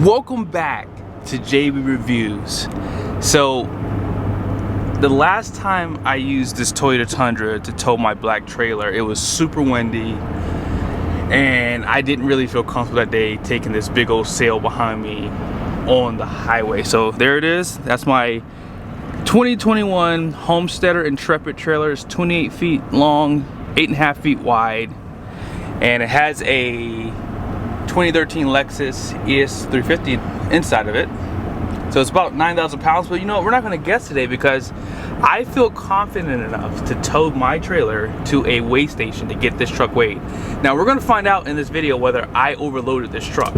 Welcome back to JB Reviews. So the last time I used this Toyota Tundra to tow my black trailer, it was super windy and I didn't really feel comfortable that day taking this big old sail behind me on the highway. So there it is. That's my 2021 Homesteader Intrepid trailer. It's 28 feet long, 8.5 feet wide, and it has a 2013 Lexus ES350 inside of it. So it's about 9,000 pounds, but you know what, we're not gonna guess today because I feel confident enough to tow my trailer to a weigh station to get this truck weighed. Now we're gonna find out in this video whether I overloaded this truck.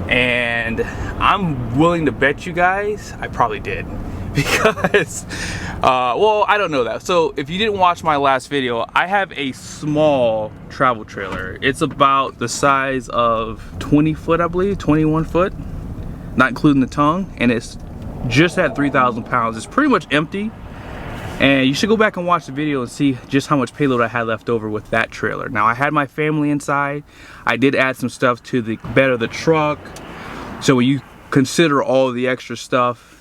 And I'm willing to bet you guys I probably did. Because, well, I don't know that. So if you didn't watch my last video, I have a small travel trailer. It's about the size of 20 foot, I believe, 21 foot, not including the tongue. And it's just at 3,000 pounds. It's pretty much empty. And you should go back and watch the video and see just how much payload I had left over with that trailer. Now I had my family inside. I did add some stuff to the bed of the truck. So when you consider all the extra stuff,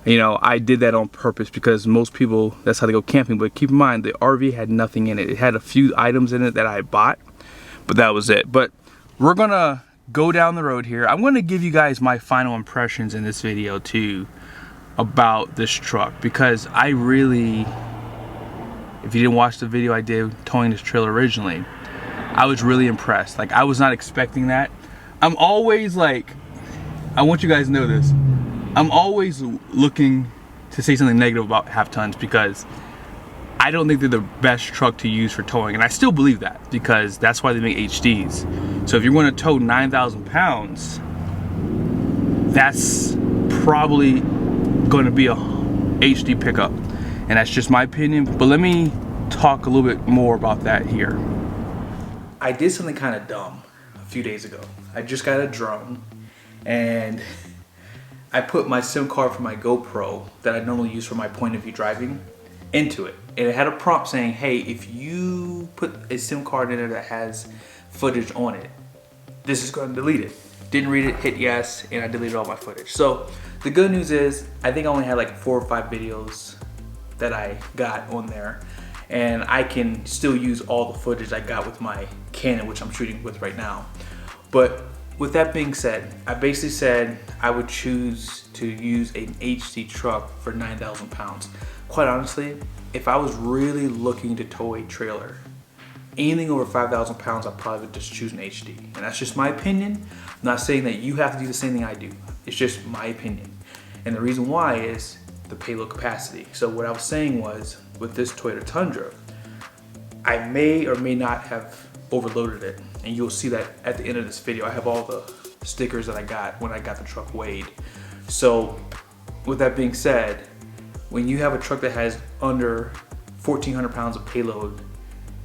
you know, I did that on purpose because most people, that's how they go camping. But keep in mind, the RV had nothing in it. It had a few items in it that I bought, but that was it. But we're gonna go down the road here. I'm gonna give you guys my final impressions in this video too about this truck, because I really, if you didn't watch the video I did towing this trailer originally, I was really impressed. Like, I was not expecting that. I'm always like, I want you guys to know this, I'm always looking to say something negative about half tons because I don't think they're the best truck to use for towing, and I still believe that because that's why they make HDs. So if you're going to tow 9,000 pounds, that's probably going to be a HD pickup, and that's just my opinion. But let me talk a little bit more about that here. I did something kind of dumb a few days ago. I just got a drone and I put my SIM card for my GoPro that I normally use for my point of view driving into it. And it had a prompt saying, hey, if you put a SIM card in there that has footage on it, this is going to delete it. Didn't read it, hit yes, and I deleted all my footage. So the good news is, I think I only had like 4 or 5 videos that I got on there, and I can still use all the footage I got with my Canon, which I'm shooting with right now. But with that being said, I basically said I would choose to use an HD truck for 9,000 pounds. Quite honestly, if I was really looking to tow a trailer, anything over 5,000 pounds, I probably would just choose an HD. And that's just my opinion. I'm not saying that you have to do the same thing I do. It's just my opinion. And the reason why is the payload capacity. So what I was saying was, with this Toyota Tundra, I may or may not have overloaded it. And you'll see that at the end of this video. I have all the stickers that I got when I got the truck weighed. So with that being said, when you have a truck that has under 1,400 pounds of payload,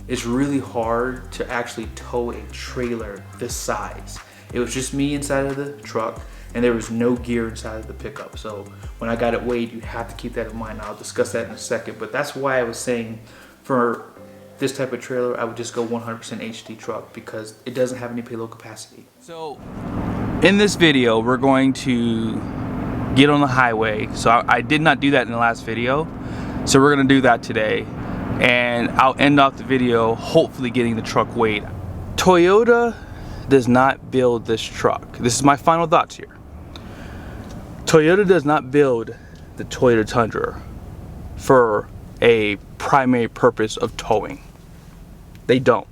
it's really hard to actually tow a trailer this size. It was just me inside of the truck and there was no gear inside of the pickup. So when I got it weighed, you have to keep that in mind. I'll discuss that in a second, but that's why I was saying for this type of trailer, I would just go 100% HD truck because it doesn't have any payload capacity. So in this video, we're going to get on the highway. So I did not do that in the last video. So we're gonna do that today. And I'll end off the video hopefully getting the truck weighed. Toyota does not build this truck. This is my final thoughts here. Toyota does not build the Toyota Tundra for a primary purpose of towing. They don't.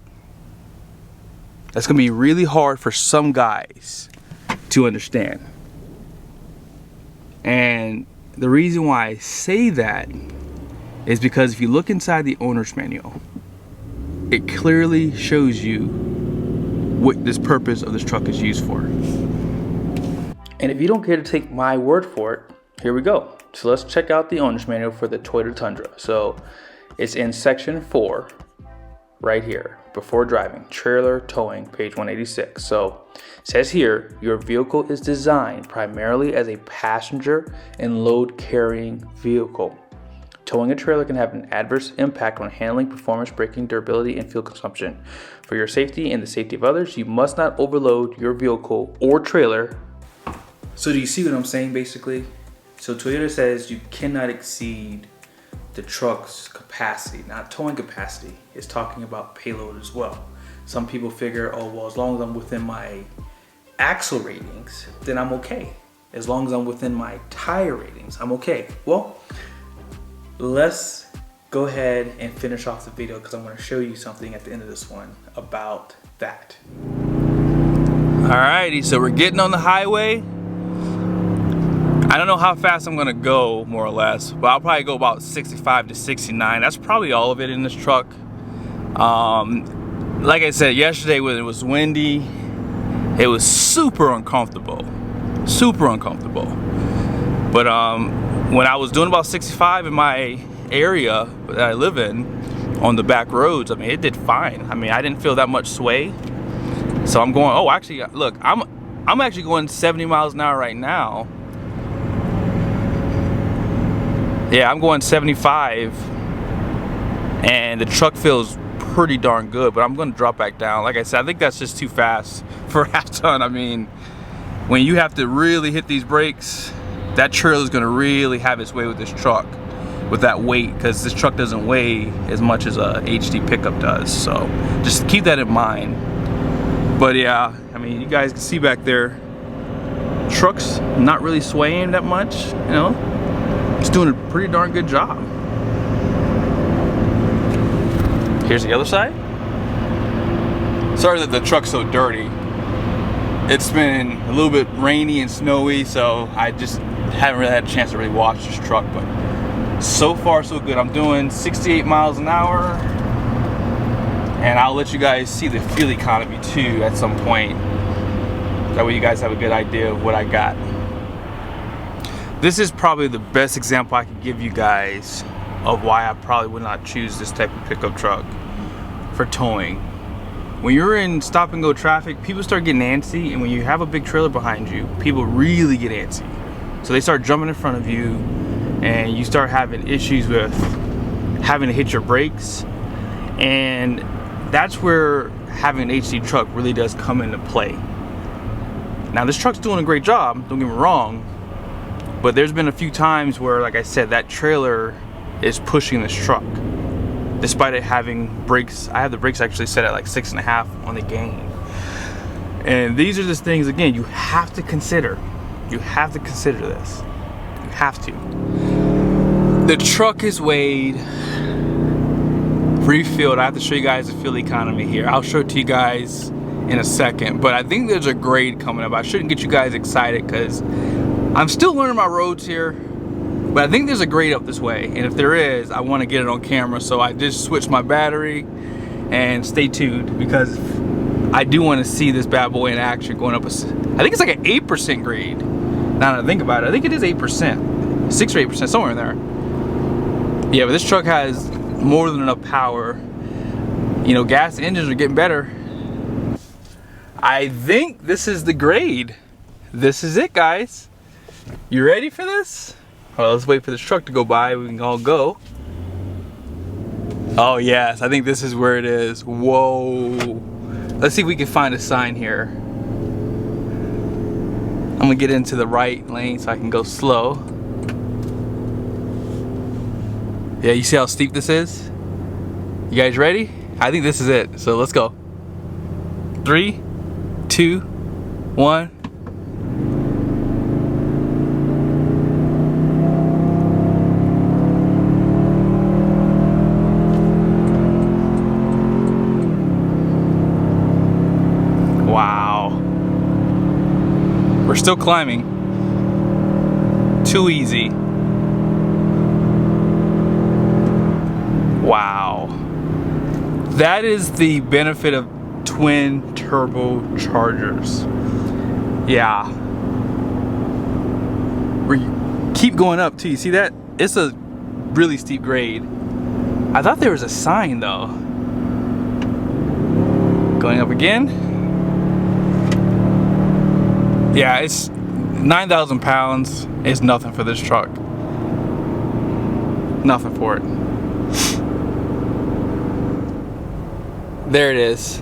That's gonna be really hard for some guys to understand. And the reason why I say that is because if you look inside the owner's manual, it clearly shows you what this purpose of this truck is used for. And if you don't care to take my word for it, here we go. So let's check out the owner's manual for the Toyota Tundra. So it's in section 4, right here, before driving, trailer towing, page 186. So it says here, your vehicle is designed primarily as a passenger and load carrying vehicle. Towing a trailer can have an adverse impact on handling, performance, braking, durability, and fuel consumption. For your safety and the safety of others, you must not overload your vehicle or trailer So do you see what I'm saying basically? So Toyota says you cannot exceed the truck's capacity, not towing capacity. It's talking about payload as well. Some people figure, oh, well, as long as I'm within my axle ratings, then I'm okay. As long as I'm within my tire ratings, I'm okay. Well, let's go ahead and finish off the video because I'm going to show you something at the end of this one about that. Alrighty, so we're getting on the highway. I don't know how fast I'm gonna go, more or less, but I'll probably go about 65 to 69. That's probably all of it in this truck. Like I said yesterday, when it was windy, it was super uncomfortable. Super uncomfortable. But when I was doing about 65 in my area that I live in, on the back roads, I mean, it did fine. I mean, I didn't feel that much sway. So I'm going, oh, actually, look, I'm actually going 70 miles an hour right now. Yeah, I'm going 75, and the truck feels pretty darn good, but I'm gonna drop back down. Like I said, I think that's just too fast for a half ton. I mean, when you have to really hit these brakes, that trailer is gonna really have its way with this truck, with that weight, because this truck doesn't weigh as much as a HD pickup does. So just keep that in mind. But yeah, I mean, you guys can see back there, truck's not really swaying that much, you know. It's doing a pretty darn good job. Here's the other side. Sorry that the truck's so dirty. It's been a little bit rainy and snowy, so I just haven't really had a chance to really wash this truck, but so far so good. I'm doing 68 miles an hour, and I'll let you guys see the fuel economy too at some point. That way you guys have a good idea of what I got. This is probably the best example I could give you guys of why I probably would not choose this type of pickup truck for towing. When you're in stop and go traffic, people start getting antsy, and when you have a big trailer behind you, people really get antsy. So they start jumping in front of you, and you start having issues with having to hit your brakes. And that's where having an HD truck really does come into play. Now, this truck's doing a great job, don't get me wrong, but there's been a few times where, like I said, that trailer is pushing this truck. Despite it having brakes, I have the brakes actually set at like 6.5 on the gain. And these are just things, again, you have to consider. You have to consider this. You have to. The truck is weighed, refilled. I have to show you guys the fuel economy here. I'll show it to you guys in a second, but I think there's a grade coming up. I shouldn't get you guys excited because I'm still learning my roads here, but I think there's a grade up this way, and if there is, I want to get it on camera. So I just switched my battery, and stay tuned because I do want to see this bad boy in action going up. I think it's like an 8% grade. Now that I think about it, I think it is 8%, 6 or 8%, somewhere in there. Yeah, but this truck has more than enough power. You know, gas engines are getting better. I think this is the grade. This is it, guys. You ready for this? Well, let's wait for this truck to go by. We can all go. Oh yes, I think this is where it is. Whoa. Let's see if we can find a sign here. I'm gonna get into the right lane so I can go slow. Yeah, you see how steep this is? You guys ready? I think this is it. So let's go. 3, 2, 1. Wow. We're still climbing. Too easy. Wow. That is the benefit of twin turbochargers. Yeah. We keep going up too. You see that? It's a really steep grade. I thought there was a sign though. Going up again. Yeah, it's 9,000 pounds. It's nothing for this truck. Nothing for it. There it is.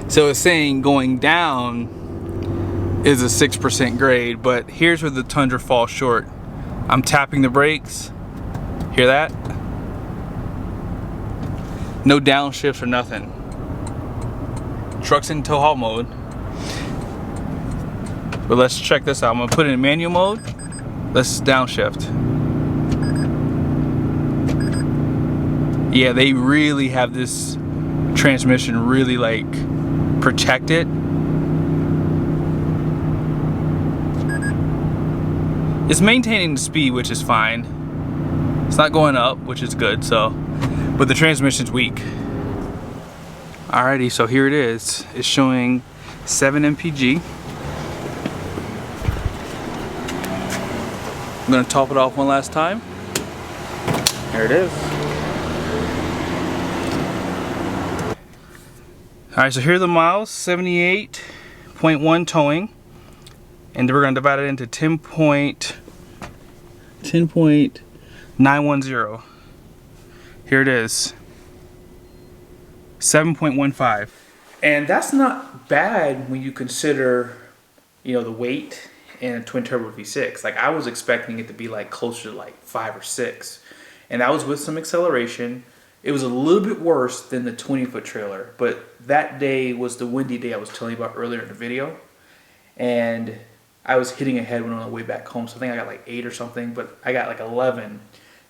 So it's saying going down is a 6% grade, but here's where the Tundra falls short. I'm tapping the brakes. Hear that? No downshifts or nothing. Truck's in tow haul mode. But let's check this out. I'm gonna put it in manual mode. Let's downshift. Yeah, they really have this transmission really like protected. It's maintaining the speed, which is fine. It's not going up, which is good, so. But the transmission's weak. Alrighty, so here it is. It's showing 7 MPG. I'm gonna top it off one last time. There it is. Alright, so here are the miles, 78.1 towing. And we're gonna divide it into 10.910. Here it is. 7.15. And that's not bad when you consider, you know, the weight and a twin turbo V6. Like I was expecting it to be like closer to like 5 or 6. And that was with some acceleration. It was a little bit worse than the 20-foot trailer, but that day was the windy day I was telling you about earlier in the video. And I was hitting a headwind on the way back home, so I think I got like 8 or something, but I got like 11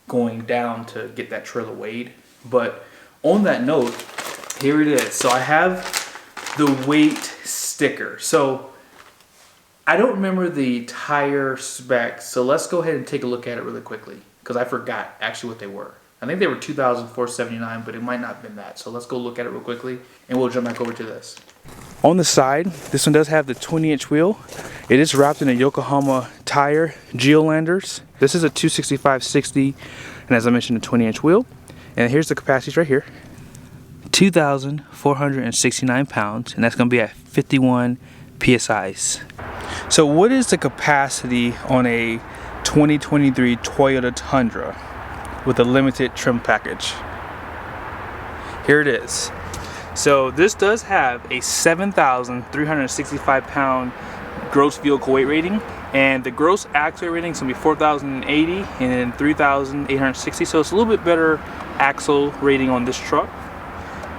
going down to get that trailer weighed. But on that note, here it is. So I have the weight sticker. So I don't remember the tire specs, so let's go ahead and take a look at it really quickly, because I forgot actually what they were. I think they were 2,479, but it might not have been that. So let's go look at it real quickly, and we'll jump back over to this. On the side, this one does have the 20-inch wheel. It is wrapped in a Yokohama tire, Geolanders. This is a 265/60, and as I mentioned, a 20-inch wheel. And here's the capacities right here. 2,469 pounds, and that's gonna be at 51 PSIs. So what is the capacity on a 2023 Toyota Tundra with a limited trim package? Here it is. So this does have a 7,365 pound gross vehicle weight rating, and the gross axle rating is gonna be 4,080 and then 3,860. So it's a little bit better axle rating on this truck.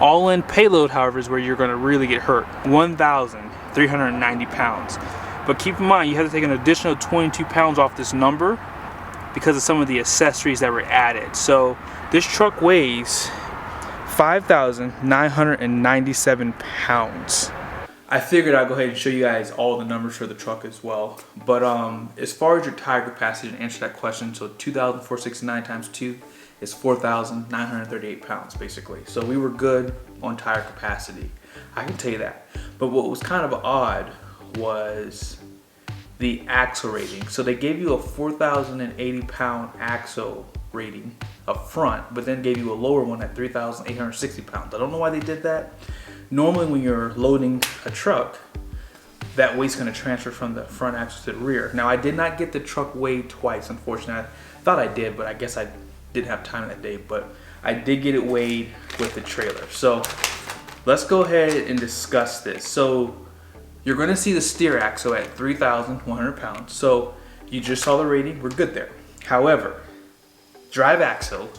All in payload, however, is where you're gonna really get hurt. 1,390 pounds. But keep in mind, you have to take an additional 22 pounds off this number because of some of the accessories that were added. So this truck weighs 5,997 pounds. I figured I'd go ahead and show you guys all the numbers for the truck as well. But as far as your tire capacity, to answer that question, so 2,469 times 2 is 4,938 pounds basically. So we were good on tire capacity, I can tell you that. But what was kind of odd was the axle rating. So they gave you a 4,080 pound axle rating up front, but then gave you a lower one at 3,860 pounds. I don't know why they did that. Normally when you're loading a truck, that weight's gonna transfer from the front axle to the rear. Now I did not get the truck weighed twice, unfortunately. I thought I did, but I guess I didn't have time that day, but I did get it weighed with the trailer. So let's go ahead and discuss this. So you're gonna see the steer axle at 3,100 pounds. So you just saw the rating, we're good there. However, drive axle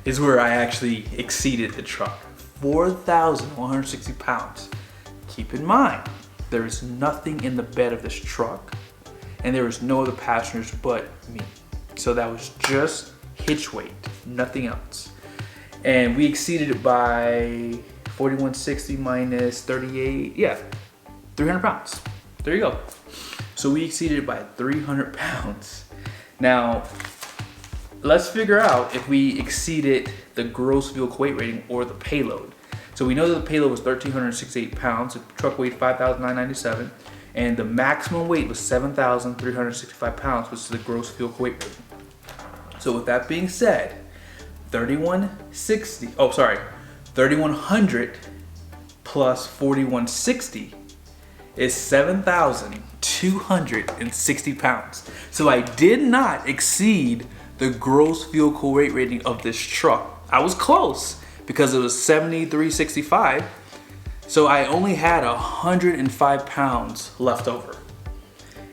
is where I actually exceeded the truck. 4,160 pounds. Keep in mind, there is nothing in the bed of this truck, and there is no other passengers but me. So that was just hitch weight, nothing else. And we exceeded it by 4,160 minus 38, yeah, 300 pounds. There you go. So we exceeded it by 300 pounds. Now, let's figure out if we exceeded the gross vehicle weight rating or the payload. So we know that the payload was 1,368 pounds, the truck weighed 5,997, and the maximum weight was 7,365 pounds, which is the gross vehicle weight rating. So with that being said, 3,100 plus 4,160 is 7,260 pounds. So I did not exceed the gross vehicle weight rating of this truck. I was close because it was 7,365, So I only had 105 pounds left over.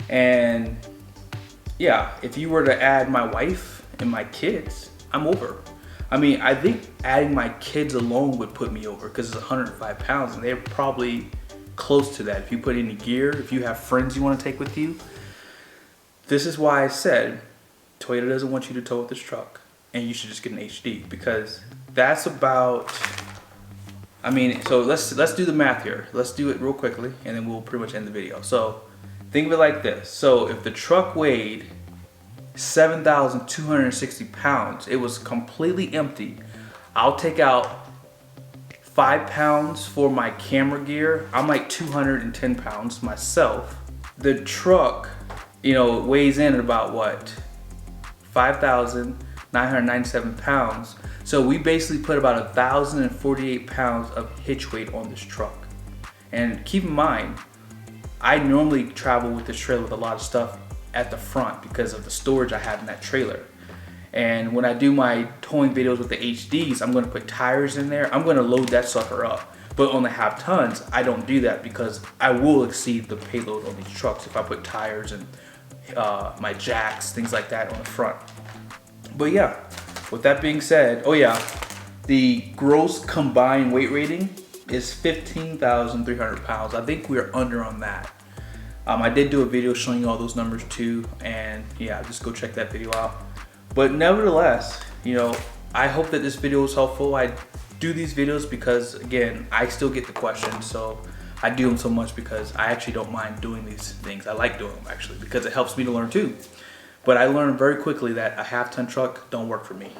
And yeah, if you were to add my wife and my kids, I'm over. I mean, I think adding my kids alone would put me over because it's 105 pounds and they're probably close to that. If you put any gear, if you have friends you want to take with you. This is why I said Toyota doesn't want you to tow with this truck and you should just get an HD, because that's about, I mean, so let's do the math here. Let's do it real quickly and then we'll pretty much end the video. So think of it like this. So if the truck weighed 7,260 pounds, it was completely empty. I'll take out 5 pounds for my camera gear. I'm like 210 pounds myself. The truck, you know, weighs in at about what? 5,997 pounds. So we basically put about 1,048 pounds of hitch weight on this truck. And keep in mind, I normally travel with this trailer with a lot of stuff at the front because of the storage I have in that trailer. And when I do my towing videos with the HDs, I'm gonna put tires in there. I'm gonna load that sucker up. But on the half tons, I don't do that because I will exceed the payload on these trucks if I put tires and my jacks, things like that on the front. But yeah, with that being said, oh yeah, the gross combined weight rating is 15,300 pounds. I think we're under on that. I did do a video showing you all those numbers too, and yeah, just go check that video out. But nevertheless, you know, I hope that this video was helpful. I do these videos because, again, I still get the questions, so I do them so much because I actually don't mind doing these things. I like doing them actually because it helps me to learn too. But I learned very quickly that a half-ton truck don't work for me.